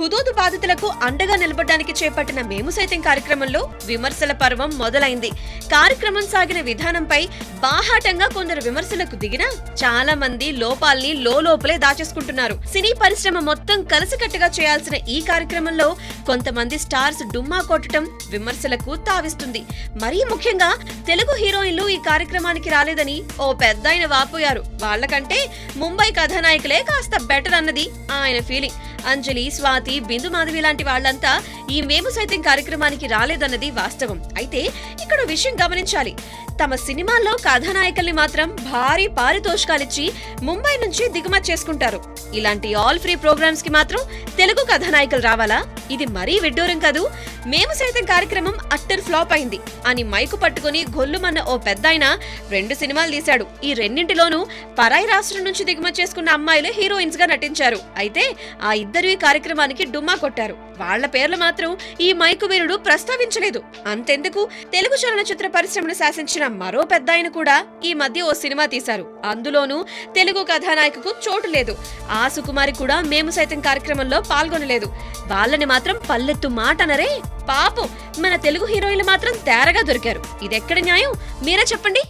హుదూదు బాధితులకు అండగా నిలబడడానికి చేపట్టిన మేము సైతం కార్యక్రమంలో విమర్శల పర్వం మొదలైంది. కార్యక్రమం సాగిన విధానంపై బాహాటంగా కొందరు విమర్శలకు దిగినా చాలా మంది లోపాల్ని లోపలే దాచేసుకుంటున్నారు. సినీ పరిశ్రమ మొత్తం కలిసికట్టుగా చేయాల్సిన ఈ కార్యక్రమంలో కొంతమంది స్టార్స్ డుమ్మా కొట్టడం విమర్శలకు తావిస్తుంది. మరీ ముఖ్యంగా తెలుగు హీరోయిన్లు ఈ కార్యక్రమానికి రాలేదని ఓ పెద్దాయన వాపోయారు. వాళ్లకంటే ముంబై కథానాయకులే కాస్త బెటర్ అన్నది ఆయన ఫీలింగ్. అంజలి, స్వాతి, బిందు మాధవి లాంటి వాళ్లంతా ఈ మేము సైతం కార్యక్రమానికి రాలేదన్నది వాస్తవం. అయితే ఇక్కడ విషయం గమనించాలి. తమ సినిమాల్లో కథానాయకుల్ని మాత్రం భారీ పారితోషికాలిచ్చి ముంబై నుంచి దిగుమతి చేసుకుంటారు. ఇలాంటి ఆల్ ఫ్రీ ప్రోగ్రామ్స్ కి మాత్రం తెలుగు కథానాయకులు రావాలా? ఇది మరీ విడ్డూరం కదూ. మేము సైతం కార్యక్రమం అట్టర్ ఫ్లాప్ అయింది అని మైకు పట్టుకుని గొల్లుమన్న ఓ పెద్దాయన 2 సినిమాలు తీశాడు. ఈ రెండింటిలోనూ పరాయి రాష్ట్రం నుంచి దిగుమతి చేసుకున్న అమ్మాయిలు హీరోయిన్స్ గా నటించారు. అయితే ఆ ఇద్దరు ఈ కార్యక్రమానికి డుమ్మా కొట్టారు. వాళ్ల పేర్లు మాత్రం ఈ మైకు వీరుడు ప్రస్తావించలేదు. అంతెందుకు, తెలుగు చలనచిత్ర పరిశ్రమను శాసించిన మరో పెద్దాయన కూడా ఈ మధ్య ఓ సినిమా తీశారు. అందులోనూ తెలుగు కథానాయకుకు చోటు లేదు. ఆ సుకుమారి కూడా మేము సైతం కార్యక్రమంలో పాల్గొనలేదు. వాళ్ళని మాత్రం పల్లెత్తు మాట అనరే. పాపం మన తెలుగు హీరోయిన్లు మాత్రం తేరగా దొరికారు. ఇదెక్కడ న్యాయం? మీరే చెప్పండి.